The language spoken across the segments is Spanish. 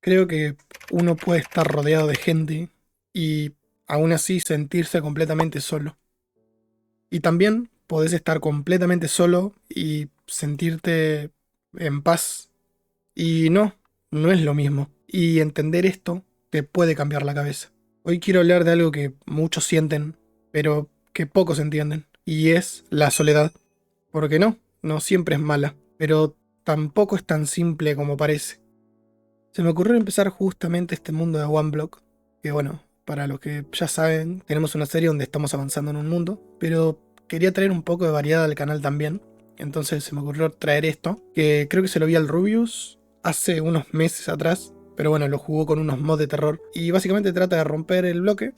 Creo que uno puede estar rodeado de gente y aún así sentirse completamente solo. Y también podés estar completamente solo y sentirte en paz. Y no es lo mismo. Y entender esto te puede cambiar la cabeza. Hoy quiero hablar de algo que muchos sienten, pero que pocos entienden. Y es la soledad. Porque no siempre es mala, pero tampoco es tan simple como parece. Se me ocurrió empezar justamente este mundo de One Block, que bueno, para los que ya saben, tenemos una serie donde estamos avanzando en un mundo, pero quería traer un poco de variedad al canal también. Entonces se me ocurrió traer esto, que creo que se lo vi al Rubius hace unos meses atrás, pero bueno, lo jugó con unos mods de terror. Y básicamente trata de romper el bloque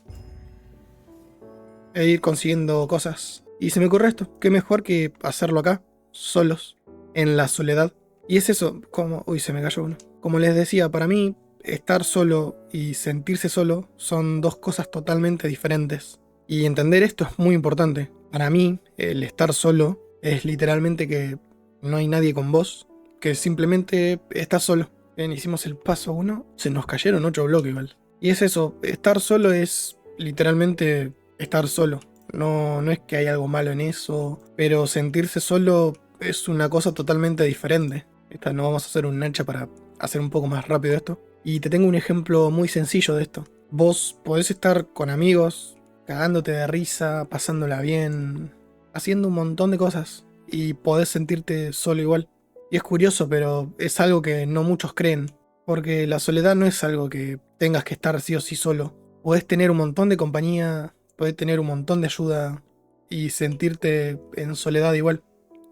e ir consiguiendo cosas. Y se me ocurre esto, qué mejor que hacerlo acá, solos, en la soledad. Y es eso, como... Uy, se me cayó uno. Como les decía, para mí, estar solo y sentirse solo son dos cosas totalmente diferentes. Y entender esto es muy importante. Para mí, el estar solo es literalmente que no hay nadie con vos, que simplemente estás solo. Bien, hicimos el paso uno, se nos cayeron 8 bloques igual. Y es eso, estar solo es literalmente estar solo. No es que hay algo malo en eso, pero sentirse solo es una cosa totalmente diferente. No vamos a hacer un hacha para hacer un poco más rápido esto. Y te tengo un ejemplo muy sencillo de esto. Vos podés estar con amigos, cagándote de risa, pasándola bien, haciendo un montón de cosas, y podés sentirte solo igual. Y es curioso, pero es algo que no muchos creen, porque la soledad no es algo que tengas que estar sí o sí solo. Podés tener un montón de compañía, podés tener un montón de ayuda y sentirte en soledad igual.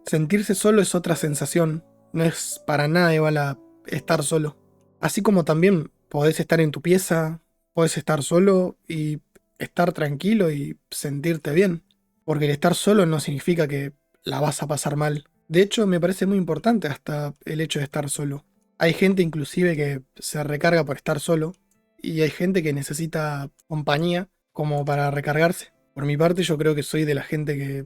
Sentirse solo es otra sensación, no es para nada igual a estar solo. Así como también podés estar en tu pieza, podés estar solo y estar tranquilo y sentirte bien. Porque el estar solo no significa que la vas a pasar mal. De hecho, me parece muy importante hasta el hecho de estar solo. Hay gente inclusive que se recarga por estar solo y hay gente que necesita compañía como para recargarse. Por mi parte, yo creo que soy de la gente que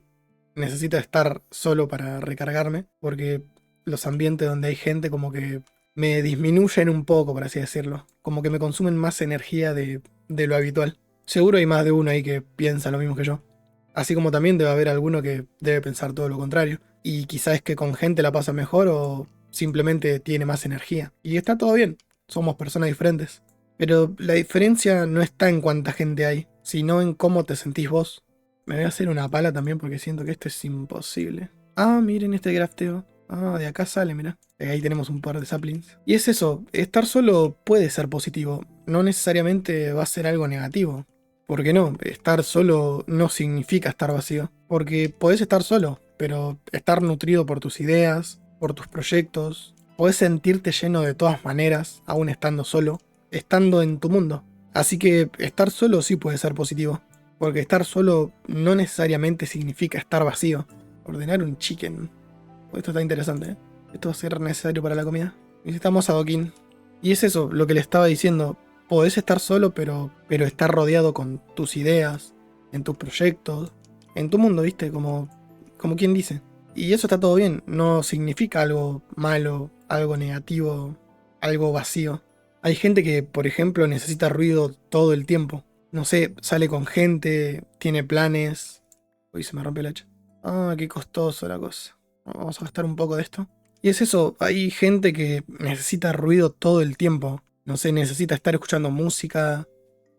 necesita estar solo para recargarme, porque los ambientes donde hay gente como que me disminuyen un poco, por así decirlo. Como que me consumen más energía de lo habitual. Seguro hay más de uno ahí que piensa lo mismo que yo. Así como también debe haber alguno que debe pensar todo lo contrario. Y quizás es que con gente la pasa mejor o simplemente tiene más energía. Y está todo bien, somos personas diferentes. Pero la diferencia no está en cuánta gente hay, sino en cómo te sentís vos. Me voy a hacer una pala también porque siento que esto es imposible. Ah, miren este crafteo. Ah, de acá sale, mira. Ahí tenemos un par de saplings. Y es eso, estar solo puede ser positivo, no necesariamente va a ser algo negativo. ¿Por qué no? Estar solo no significa estar vacío. Porque podés estar solo, pero estar nutrido por tus ideas, por tus proyectos. Podés sentirte lleno de todas maneras, aún estando solo, estando en tu mundo. Así que estar solo sí puede ser positivo. Porque estar solo no necesariamente significa estar vacío. Ordenar un chicken. Esto está interesante, ¿eh? Esto va a ser necesario para la comida. Necesitamos adoquín. Y es eso, lo que le estaba diciendo. Podés estar solo, pero estar rodeado con tus ideas, en tus proyectos, en tu mundo, ¿viste? Como quien dice. Y eso está todo bien. No significa algo malo, algo negativo, algo vacío. Hay gente que, por ejemplo, necesita ruido todo el tiempo. No sé, sale con gente, tiene planes. Uy, se me rompió el hacha. Ah, qué costoso la cosa. Vamos a gastar un poco de esto. Y es eso, hay gente que necesita ruido todo el tiempo. No sé, necesita estar escuchando música,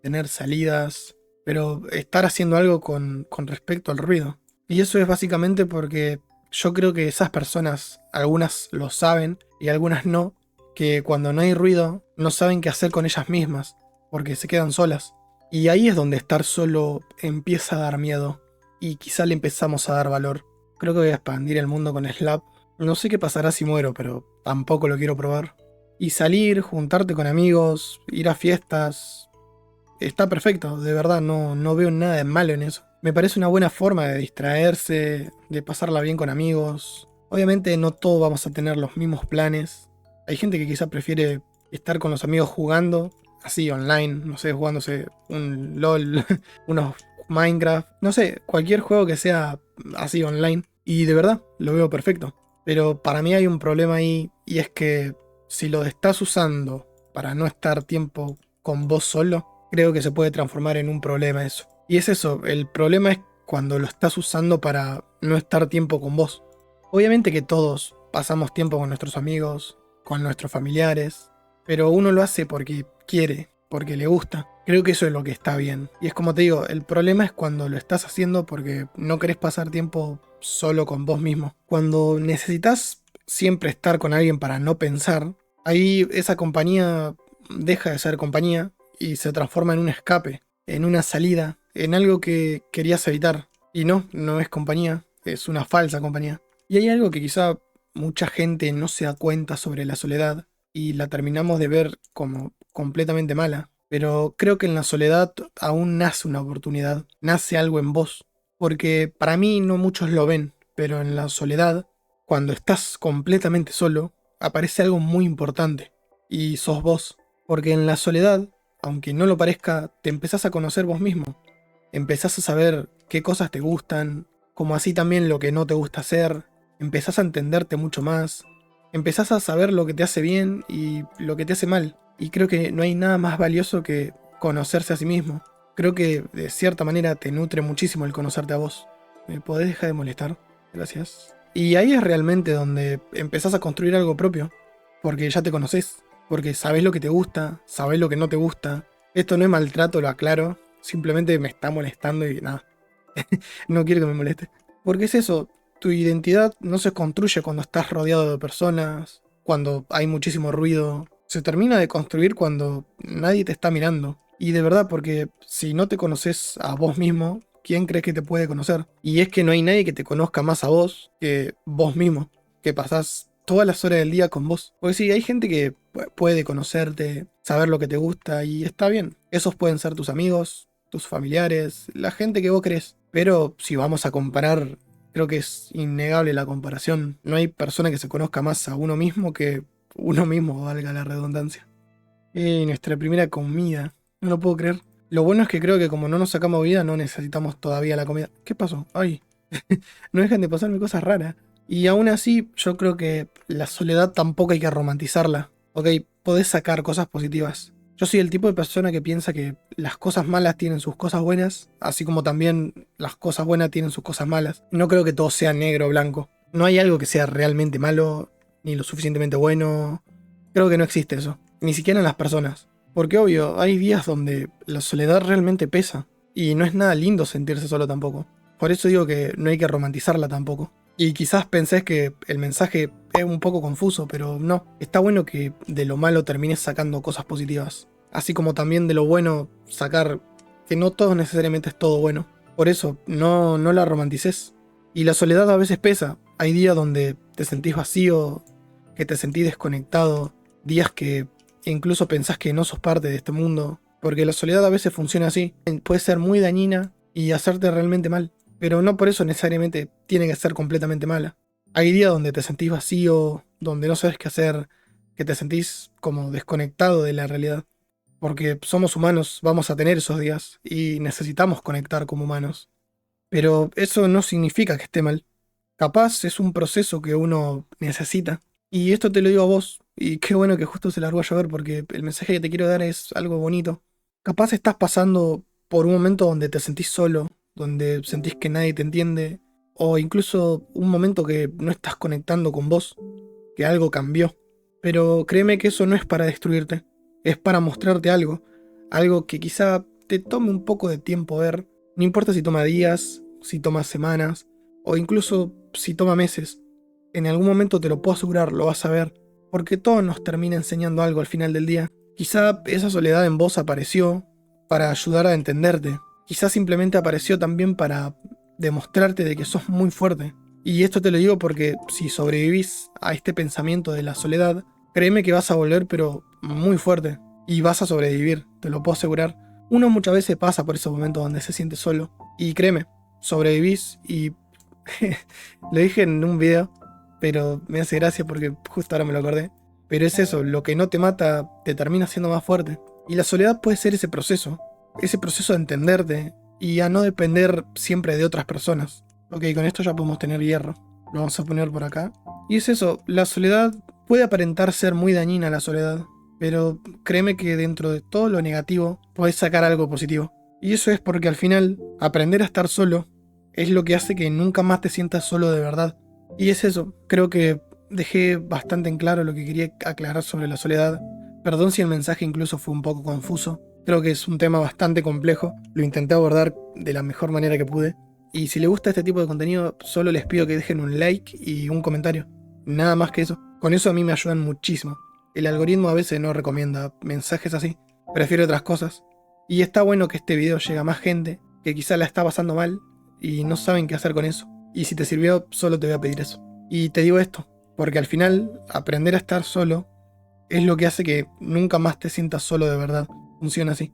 tener salidas, pero estar haciendo algo con respecto al ruido. Y eso es básicamente porque yo creo que esas personas, algunas lo saben y algunas no, que cuando no hay ruido no saben qué hacer con ellas mismas, porque se quedan solas. Y ahí es donde estar solo empieza a dar miedo, y quizá le empezamos a dar valor. Creo que voy a expandir el mundo con Slap. No sé qué pasará si muero, pero tampoco lo quiero probar. Y salir, juntarte con amigos, ir a fiestas, está perfecto, de verdad, no veo nada de malo en eso. Me parece una buena forma de distraerse, de pasarla bien con amigos. Obviamente no todos vamos a tener los mismos planes. Hay gente que quizá prefiere estar con los amigos jugando, así online, no sé, jugándose un LOL, unos Minecraft, no sé, cualquier juego que sea así online. Y de verdad, lo veo perfecto. Pero para mí hay un problema ahí, y es que si lo estás usando para no estar tiempo con vos solo, creo que se puede transformar en un problema eso. Y es eso, el problema es cuando lo estás usando para no estar tiempo con vos. Obviamente que todos pasamos tiempo con nuestros amigos, con nuestros familiares, pero uno lo hace porque quiere, porque le gusta. Creo que eso es lo que está bien. Y es como te digo, el problema es cuando lo estás haciendo porque no querés pasar tiempo solo con vos mismo. Cuando necesitas siempre estar con alguien para no pensar, ahí esa compañía deja de ser compañía y se transforma en un escape, en una salida, en algo que querías evitar. Y no, no es compañía, es una falsa compañía. Y hay algo que quizá mucha gente no se da cuenta sobre la soledad y la terminamos de ver como completamente mala. Pero creo que en la soledad aún nace una oportunidad, nace algo en vos. Porque para mí no muchos lo ven, pero en la soledad, cuando estás completamente solo, aparece algo muy importante. Y sos vos. Porque en la soledad, aunque no lo parezca, te empezás a conocer vos mismo. Empezás a saber qué cosas te gustan, como así también lo que no te gusta hacer. Empezás a entenderte mucho más. Empezás a saber lo que te hace bien y lo que te hace mal. Y creo que no hay nada más valioso que conocerse a sí mismo. Creo que de cierta manera te nutre muchísimo el conocerte a vos. ¿Me podés dejar de molestar? Gracias. Y ahí es realmente donde empezás a construir algo propio. Porque ya te conoces. Porque sabés lo que te gusta, sabés lo que no te gusta. Esto no es maltrato, lo aclaro. Simplemente me está molestando y nada. No quiero que me moleste. Porque es eso, tu identidad no se construye cuando estás rodeado de personas, cuando hay muchísimo ruido. Se termina de construir cuando nadie te está mirando. Y de verdad, porque si no te conoces a vos mismo, ¿quién crees que te puede conocer? Y es que no hay nadie que te conozca más a vos que vos mismo, que pasás todas las horas del día con vos. Porque sí, hay gente que puede conocerte, saber lo que te gusta y está bien. Esos pueden ser tus amigos, tus familiares, la gente que vos crees. Pero si vamos a comparar, creo que es innegable la comparación. No hay persona que se conozca más a uno mismo que uno mismo, valga la redundancia. Y nuestra primera comida. No lo puedo creer. Lo bueno es que creo que como no nos sacamos vida, no necesitamos todavía la comida. ¿Qué pasó? Ay, no dejan de pasarme cosas raras. Y aún así, yo creo que la soledad tampoco hay que romantizarla. Ok, podés sacar cosas positivas. Yo soy el tipo de persona que piensa que las cosas malas tienen sus cosas buenas, así como también las cosas buenas tienen sus cosas malas. No creo que todo sea negro o blanco. No hay algo que sea realmente malo, ni lo suficientemente bueno. Creo que no existe eso. Ni siquiera en las personas. Porque obvio, hay días donde la soledad realmente pesa. Y no es nada lindo sentirse solo tampoco. Por eso digo que no hay que romantizarla tampoco. Y quizás pensés que el mensaje es un poco confuso, pero no. Está bueno que de lo malo termines sacando cosas positivas. Así como también de lo bueno sacar que no todo necesariamente es todo bueno. Por eso, no la romantices. Y la soledad a veces pesa. Hay días donde te sentís vacío, que te sentís desconectado. Días que incluso pensás que no sos parte de este mundo. Porque la soledad a veces funciona así. Puede ser muy dañina y hacerte realmente mal. Pero no por eso necesariamente tiene que ser completamente mala. Hay días donde te sentís vacío, donde no sabes qué hacer, que te sentís como desconectado de la realidad. Porque somos humanos, vamos a tener esos días y necesitamos conectar como humanos. Pero eso no significa que esté mal. Capaz es un proceso que uno necesita. Y esto te lo digo a vos, y qué bueno que justo se largó a llover porque el mensaje que te quiero dar es algo bonito. Capaz estás pasando por un momento donde te sentís solo, donde sentís que nadie te entiende, o incluso un momento que no estás conectando con vos, que algo cambió. Pero créeme que eso no es para destruirte, es para mostrarte algo, algo que quizá te tome un poco de tiempo ver, no importa si toma días, si toma semanas, o incluso si toma meses. En algún momento te lo puedo asegurar, lo vas a ver, porque todo nos termina enseñando algo al final del día. Quizá esa soledad en vos apareció para ayudar a entenderte. Quizá simplemente apareció también para demostrarte de que sos muy fuerte. Y esto te lo digo porque si sobrevivís a este pensamiento de la soledad, créeme que vas a volver pero muy fuerte. Y vas a sobrevivir, te lo puedo asegurar. Uno muchas veces pasa por esos momentos donde se siente solo. Y créeme, sobrevivís y... lo dije en un video, pero me hace gracia porque justo ahora me lo acordé. Pero es eso, lo que no te mata te termina siendo más fuerte. Y la soledad puede ser ese proceso de entenderte y a no depender siempre de otras personas. Ok, con esto ya podemos tener hierro. Lo vamos a poner por acá. Y es eso, la soledad puede aparentar ser muy dañina la soledad. pero créeme que dentro de todo lo negativo podés sacar algo positivo. Y eso es porque al final, aprender a estar solo es lo que hace que nunca más te sientas solo de verdad. Y es eso, creo que dejé bastante en claro lo que quería aclarar sobre la soledad. Perdón si el mensaje incluso fue un poco confuso. Creo que es un tema bastante complejo. Lo intenté abordar de la mejor manera que pude. Y si les gusta este tipo de contenido, solo les pido que dejen un like y un comentario. Nada más que eso. Con eso a mí me ayudan muchísimo. El algoritmo a veces no recomienda mensajes así. Prefiere otras cosas. Y está bueno que este video llegue a más gente que quizá la está pasando mal y no saben qué hacer con eso. Y si te sirvió, solo te voy a pedir eso. Y te digo esto, porque al final, aprender a estar solo es lo que hace que nunca más te sientas solo de verdad. Funciona así.